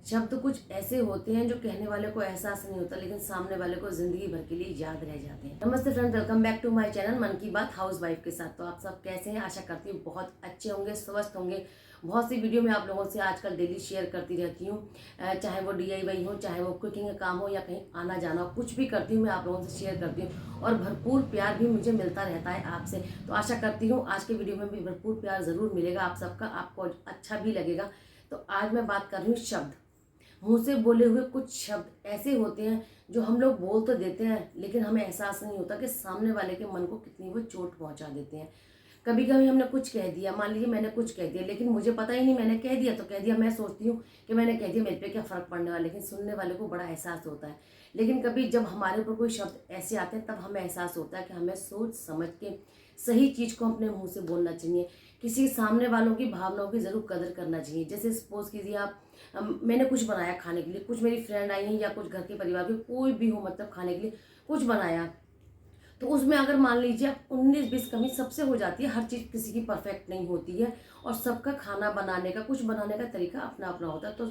शब्द कुछ ऐसे होते हैं जो कहने वाले को एहसास नहीं होता, लेकिन सामने वाले को जिंदगी भर के लिए याद रह जाते हैं। नमस्ते friend, welcome back to my channel Mann Ki बात हाउस वाइफ के साथ। तो आप सब कैसे हैं? आशा करती हूँ बहुत अच्छे होंगे, स्वस्थ होंगे। बहुत सी वीडियो में आप लोगों से आजकल डेली शेयर करती रहती हूँ, चाहे वो DIY हो, चाहे वो कुकिंग का काम हो, या कहीं आना जाना हो, कुछ भी करती हूँ मैं आप लोगों से शेयर करती हूँ और भरपूर प्यार भी मुझे मिलता रहता है आपसे। तो आशा करती हूँ आज के वीडियो में भी भरपूर प्यार ज़रूर मिलेगा आप सबका, आपको अच्छा भी लगेगा। तो आज मैं बात कर रही हूँ शब्द। मुंह से बोले हुए कुछ शब्द ऐसे होते हैं जो हम लोग बोल तो देते हैं, लेकिन हमें एहसास नहीं होता कि सामने वाले के मन को कितनी वो चोट पहुंचा देते हैं। कभी कभी हमने कुछ कह दिया, मान लीजिए मैंने कुछ कह दिया, लेकिन मुझे पता ही नहीं, मैंने कह दिया तो कह दिया। मैं सोचती हूँ कि मैंने कह दिया, मेरे पे क्या फ़र्क पड़ने वाला, लेकिन सुनने वाले को बड़ा एहसास होता है। लेकिन कभी जब हमारे ऊपर कोई शब्द ऐसे आते हैं, तब हमें एहसास होता है कि हमें सोच समझ के सही चीज़ को अपने मुंह से बोलना चाहिए। किसी सामने वालों की भावनाओं की ज़रूर कदर करना चाहिए। जैसे सपोज कीजिए आप, मैंने कुछ बनाया खाने के लिए, कुछ मेरी फ्रेंड आई हैं या कुछ घर के परिवार के कोई भी हो, मतलब खाने के लिए कुछ बनाया, तो उसमें अगर मान लीजिए आप 19-20 कमी सबसे हो जाती है। हर चीज़ किसी की परफेक्ट नहीं होती है, और सबका खाना बनाने का, कुछ बनाने का तरीका अपना अपना होता है। तो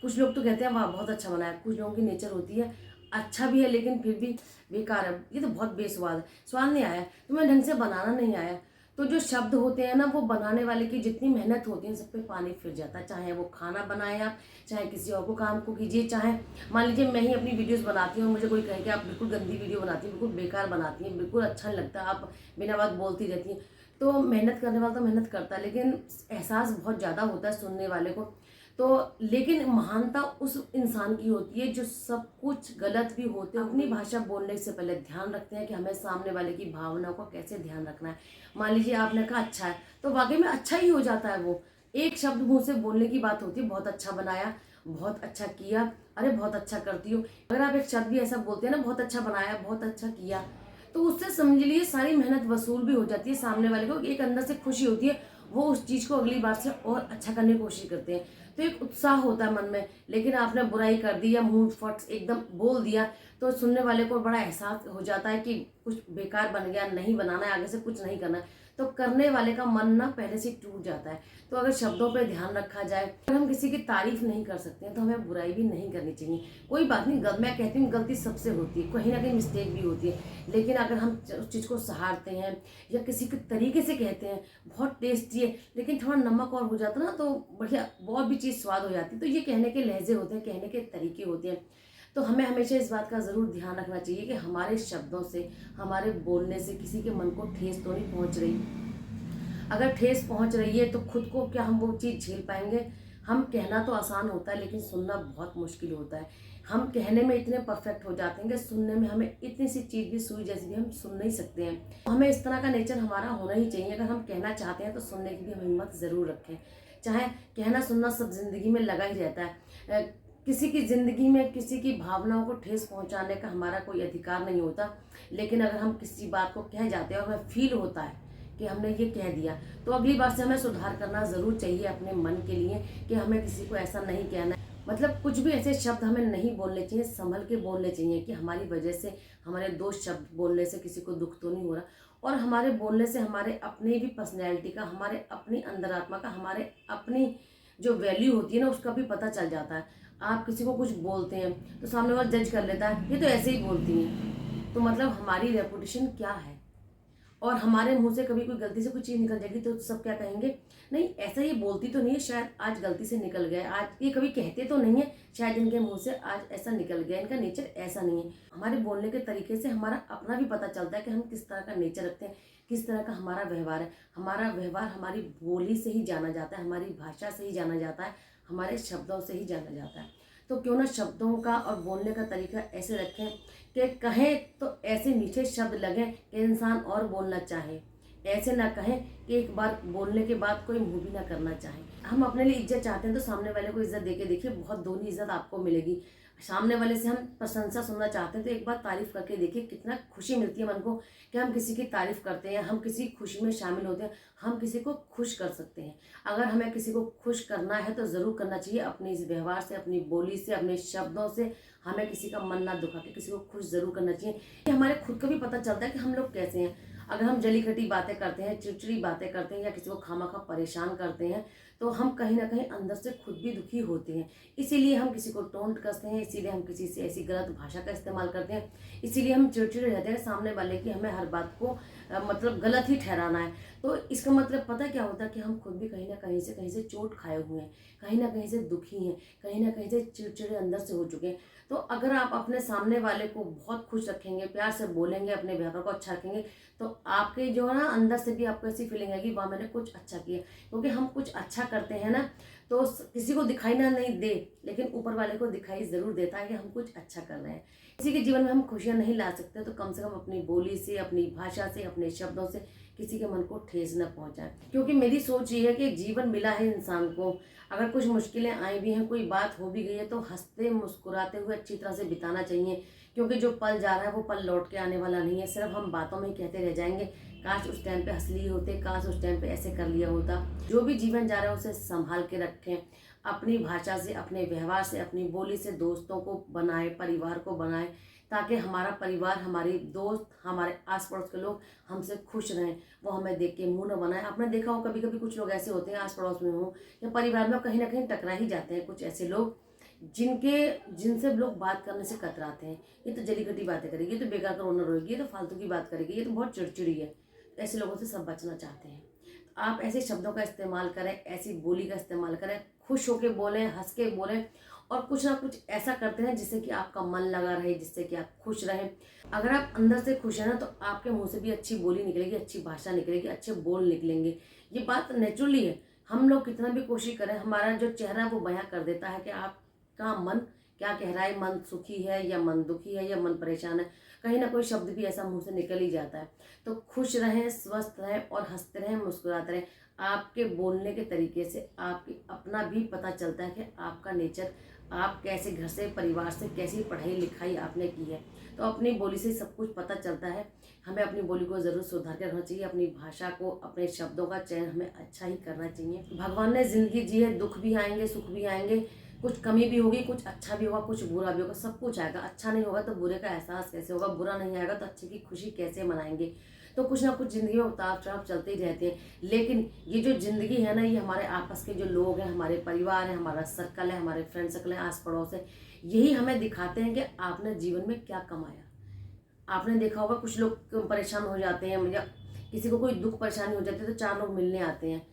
कुछ लोग तो कहते हैं वाह बहुत अच्छा बनाया, कुछ लोगों की नेचर होती है अच्छा भी है लेकिन फिर भी बेकार है, ये तो बहुत बेस्वाद है, स्वाद नहीं आया, तुम्हें ढंग से बनाना नहीं आया। तो जो शब्द होते हैं ना, वो बनाने वाले की जितनी मेहनत होती है सब पे पानी फिर जाता है। चाहे वो खाना बनाए आप, चाहे किसी और को काम को कीजिए, चाहे मान लीजिए मैं ही अपनी वीडियोस बनाती हूँ और मुझे कोई कहे कि आप बिल्कुल गंदी वीडियो बनाती हैं, बिल्कुल बेकार बनाती हैं, बिल्कुल अच्छा नहीं लगता, आप बिना बात बोलती रहती हैं। तो मेहनत करने वाला तो मेहनत करता है, लेकिन एहसास बहुत ज़्यादा होता है सुनने वाले को। तो लेकिन महानता उस इंसान की होती है जो सब कुछ गलत भी होते हैं, अपनी भाषा बोलने से पहले ध्यान रखते हैं कि हमें सामने वाले की भावनाओं का कैसे ध्यान रखना है। मान लीजिए आपने कहा अच्छा है, तो वाकई में अच्छा ही हो जाता है। वो एक शब्द मुंह से बोलने की बात होती है, बहुत अच्छा बनाया, बहुत अच्छा किया, अरे बहुत अच्छा करती हो। अगर आप एक शब्द भी ऐसा बोलते हैं ना, बहुत अच्छा बनाया, बहुत अच्छा किया, तो उससे समझ लीजिए सारी मेहनत वसूल भी हो जाती है। सामने वाले को एक अंदर से खुशी होती है, वो उस चीज़ को अगली बार से और अच्छा करने की कोशिश करते हैं। तो एक उत्साह होता है मन में। लेकिन आपने बुराई कर दी या मुंह फट एकदम बोल दिया, तो सुनने वाले को बड़ा एहसास हो जाता है कि कुछ बेकार बन गया, नहीं बनाना है, आगे से कुछ नहीं करना है। तो करने वाले का मन ना पहले से टूट जाता है। तो अगर शब्दों पे ध्यान रखा जाए, अगर हम किसी की तारीफ नहीं कर सकते हैं तो हमें बुराई भी नहीं करनी चाहिए। कोई बात नहीं, मैं कहती हूँ गलती सबसे होती है, कहीं ना कहीं मिस्टेक भी होती है, लेकिन अगर हम उस चीज़ को सहारते हैं या किसी के तरीके से कहते हैं बहुत टेस्टी है, लेकिन थोड़ा नमक और हो जाता ना तो बढ़िया, बहुत भी चीज़ स्वाद हो जाती है। तो ये कहने के लहजे होते हैं, कहने के तरीके होते हैं। तो हमें हमेशा इस बात का ज़रूर ध्यान रखना चाहिए कि हमारे शब्दों से, हमारे बोलने से किसी के मन को ठेस तो नहीं पहुंच रही। अगर ठेस पहुंच रही है तो खुद को क्या हम वो चीज़ झेल पाएंगे? हम कहना तो आसान होता है, लेकिन सुनना बहुत मुश्किल होता है। हम कहने में इतने परफेक्ट हो जाते हैं कि सुनने में हमें इतनी सी चीज़ भी, सुई जैसी भी, हम सुन नहीं सकते हैं। हमें इस तरह का नेचर हमारा होना ही चाहिए। अगर हम कहना चाहते हैं तो सुनने की भी हम हिम्मत ज़रूर रखें। चाहे कहना सुनना सब जिंदगी में लगा ही रहता है। किसी की ज़िंदगी में किसी की भावनाओं को ठेस पहुंचाने का हमारा कोई अधिकार नहीं होता, लेकिन अगर हम किसी बात को कह जाते हैं और हमें फील होता है कि हमने ये कह दिया, तो अगली बार से हमें सुधार करना ज़रूर चाहिए अपने मन के लिए कि हमें किसी को ऐसा नहीं कहना है। मतलब कुछ भी ऐसे शब्द हमें नहीं बोलने चाहिए, संभल के बोलने चाहिए कि हमारी वजह से, हमारे दो शब्द बोलने से किसी को दुख तो नहीं हो रहा, और हमारे बोलने से हमारे अपने भी पर्सनैलिटी का, हमारे अपनी अंतरात्मा का, हमारे अपनी जो वैल्यू होती है ना, उसका भी पता चल जाता है। आप किसी को कुछ बोलते हैं तो सामने वाला जज कर लेता है, ये तो ऐसे ही बोलती हैं, तो मतलब हमारी रेपुटेशन क्या है? और हमारे मुंह से कभी कोई गलती से कुछ चीज़ निकल जाएगी तो सब क्या कहेंगे, नहीं ऐसा ये बोलती तो नहीं है, शायद आज गलती से निकल गया, आज ये कभी कहते तो नहीं है, शायद इनके मुंह से आज ऐसा निकल गया, इनका नेचर ऐसा नहीं है। हमारे बोलने के तरीके से हमारा अपना भी पता चलता है कि हम किस तरह का नेचर रखते हैं, किस तरह का हमारा व्यवहार है। हमारा व्यवहार हमारी बोली से ही जाना जाता है, हमारी भाषा से ही जाना जाता है, हमारे शब्दों से ही जाना जाता है। तो क्यों ना शब्दों का और बोलने का तरीका ऐसे रखें कि कहें तो ऐसे मीठे शब्द लगें कि इंसान और बोलना चाहे। ऐसे ना कहें कि एक बार बोलने के बाद कोई मुंह भी ना करना चाहे। हम अपने लिए इज्जत चाहते हैं तो सामने वाले को इज्जत देके देखिए, बहुत दोनों इज्जत आपको मिलेगी। सामने वाले से हम प्रशंसा सुनना चाहते हैं तो एक बार तारीफ करके देखिए, कितना खुशी मिलती है मन को कि हम किसी की तारीफ करते हैं, हम किसी खुशी में शामिल होते हैं, हम किसी को खुश कर सकते हैं। अगर हमें किसी को खुश करना है तो ज़रूर करना चाहिए, अपने इस व्यवहार से, अपनी बोली से, अपने शब्दों से। हमें किसी का मन ना दुखा के किसी को खुश ज़रूर करना चाहिए। कि हमारे खुद को भी पता चलता है कि हम लोग कैसे हैं। अगर हम जली खटी बातें करते हैं, चिड़चिड़ी बातें करते हैं या किसी को खामखा परेशान करते हैं, तो हम कहीं ना कहीं अंदर से खुद भी दुखी होते हैं। इसीलिए हम किसी को टोंट कसते हैं, इसीलिए हम किसी से ऐसी गलत भाषा का इस्तेमाल करते हैं, इसीलिए हम चिड़चिड़े रहते हैं सामने वाले की हमें हर बात को मतलब गलत ही ठहराना है। तो इसका मतलब पता क्या होता है कि हम खुद भी कहीं ना कहीं से चोट खाए हुए हैं, कहीं ना कहीं से दुखी हैं, कहीं ना कहीं से चिड़चिड़े अंदर से हो चुके हैं। तो अगर आप अपने सामने वाले को बहुत खुश रखेंगे, प्यार से बोलेंगे, अपने व्यवहार को अच्छा रखेंगे, तो आपके जो है ना अंदर से भी आपको ऐसी फीलिंग आएगी वाह मैंने कुछ अच्छा किया। क्योंकि हम कुछ अच्छा करते हैं ना तो किसी को दिखाई ना नहीं दे, लेकिन ऊपर वाले को दिखाई जरूर देता है कि हम कुछ अच्छा कर रहे हैं। किसी के जीवन में हम खुशियां नहीं ला सकते तो कम से कम अपनी बोली से, अपनी भाषा से, अपने शब्दों से किसी के मन को ठेस न पहुंचाए। क्योंकि मेरी सोच ये है कि जीवन मिला है इंसान को, अगर कुछ मुश्किलें आई भी हैं, कोई बात हो भी गई है, तो हंसते मुस्कुराते हुए अच्छी तरह से बिताना चाहिए। क्योंकि जो पल जा रहा है वो पल लौट के आने वाला नहीं है। सिर्फ हम बातों में ही कहते रह जाएंगे काश उस टाइम पे हंस लिए होते, काश उस टाइम पे ऐसे कर लिया होता। जो भी जीवन जा रहा है उसे संभाल के रखें, अपनी भाषा से, अपने व्यवहार से, अपनी बोली से दोस्तों को बनाए, परिवार को बनाए, ताकि हमारा परिवार, हमारे दोस्त, हमारे आस पड़ोस के लोग हमसे खुश रहें, वो हमें देख के मुंह न बनाए। आपने देखा हो कभी कभी कुछ लोग ऐसे होते हैं आस पड़ोस में हो या परिवार में कहीं ना कहीं टकरा ही जाते हैं कुछ ऐसे लोग जिनसे लोग बात करने से कतराते हैं। ये तो जली घटी बातें करेगी, ये तो बेकार का रोना रोएगी, ये तो फालतू की बात करेगी, ये तो बहुत चिड़चिड़ी है। ऐसे लोगों से सब बचना चाहते हैं। तो आप ऐसे शब्दों का इस्तेमाल करें, ऐसी बोली का इस्तेमाल करें, खुश होके बोलें, हंस के बोलें, और कुछ ना कुछ ऐसा करते हैं जिससे कि आपका मन लगा रहे, जिससे कि आप खुश रहें। अगर आप अंदर से खुश हैं ना तो आपके मुंह से भी अच्छी बोली निकलेगी, अच्छी भाषा निकलेगी, अच्छे बोल निकलेंगे। ये बात नेचुरली है। हम लोग कितना भी कोशिश करें, हमारा जो चेहरा वो बयां कर देता है कि आपका मन क्या कह रहा है, मन सुखी है या मन दुखी है या मन परेशान है। कहीं ना कोई शब्द भी ऐसा मुंह से निकल ही जाता है। तो खुश रहें, स्वस्थ रहें और हंसते रहें, मुस्कुराते रहें। आपके बोलने के तरीके से आपकी अपना भी पता चलता है कि आपका नेचर, आप कैसे घर से, परिवार से, कैसी पढ़ाई लिखाई आपने की है। तो अपनी बोली से सब कुछ पता चलता है। हमें अपनी बोली को ज़रूर सुधार के रखना चाहिए, अपनी भाषा को, अपने शब्दों का चयन हमें अच्छा ही करना चाहिए। भगवान ने जिंदगी जी है, दुख भी आएंगे, सुख भी आएंगे, कुछ कमी भी होगी, कुछ अच्छा भी होगा, कुछ बुरा भी होगा, सब कुछ आएगा। अच्छा नहीं होगा तो बुरे का एहसास कैसे होगा, बुरा नहीं आएगा तो अच्छे की खुशी कैसे मनाएंगे। तो कुछ ना कुछ जिंदगी में उतार चढ़ाव चलते ही रहते हैं। लेकिन ये जो जिंदगी है ना, ये हमारे आपस के जो लोग हैं, हमारे परिवार है, हमारा सर्कल है, हमारे फ्रेंड सर्कल है, आस पड़ोस है, यही हमें दिखाते हैं कि आपने जीवन में क्या कमाया। आपने देखा होगा कुछ लोग परेशान हो जाते हैं या किसी को कोई दुख परेशानी हो जाती है तो चार लोग मिलने आते हैं।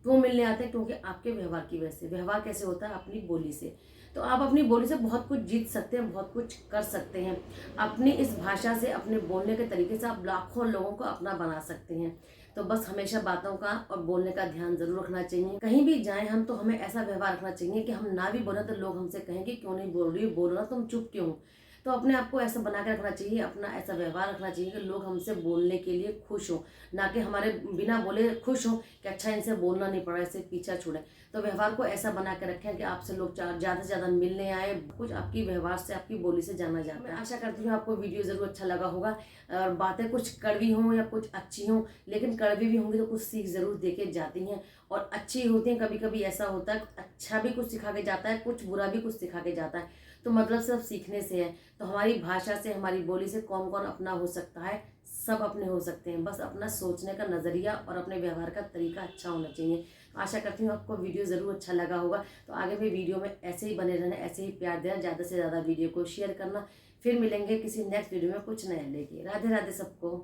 क्यों मिलने आते हैं? क्योंकि आपके व्यवहार की वजह से। व्यवहार कैसे होता है? अपनी बोली से। तो आप अपनी बोली से बहुत कुछ जीत सकते हैं, बहुत कुछ कर सकते हैं। अपनी इस भाषा से, अपने बोलने के तरीके से आप लाखों लोगों को अपना बना सकते हैं। तो बस हमेशा बातों का और बोलने का ध्यान जरूर रखना चाहिए। कहीं भी जाएं हम तो हमें ऐसा व्यवहार रखना चाहिए कि हम ना भी बोले तो लोग हमसे कहेंगे क्यों नहीं बोल रही, बोलो ना, तुम चुप क्यों हो। तो अपने आप को ऐसा बना के रखना चाहिए, अपना ऐसा व्यवहार रखना चाहिए कि लोग हमसे बोलने के लिए खुश हो, ना कि हमारे बिना बोले खुश हो कि अच्छा इनसे बोलना नहीं पड़ा, इससे पीछा छुड़े। तो व्यवहार को ऐसा बना के रखें कि आपसे लोग ज़्यादा से ज़्यादा मिलने आए, कुछ आपकी व्यवहार से, आपकी बोली से जाना जाता है। आशा करती हूँ आपको वीडियो ज़रूर अच्छा लगा होगा और बातें कुछ कड़वी हों या कुछ अच्छी हों, लेकिन कड़वी भी होंगी तो कुछ सीख ज़रूर दे के जाती हैं और अच्छी होती हैं। कभी कभी ऐसा होता है अच्छा भी कुछ सिखा के जाता है, कुछ बुरा भी कुछ सिखा के जाता है। तो मतलब सब सीखने से है। तो हमारी भाषा से, हमारी बोली से कौन कौन अपना हो सकता है? सब अपने हो सकते हैं। बस अपना सोचने का नज़रिया और अपने व्यवहार का तरीका अच्छा होना चाहिए। आशा करती हूँ आपको वीडियो ज़रूर अच्छा लगा होगा। तो आगे भी वीडियो में ऐसे ही बने रहना, ऐसे ही प्यार देना, ज़्यादा से ज़्यादा वीडियो को शेयर करना। फिर मिलेंगे किसी नेक्स्ट वीडियो में कुछ नया लेके। राधे राधे सबको।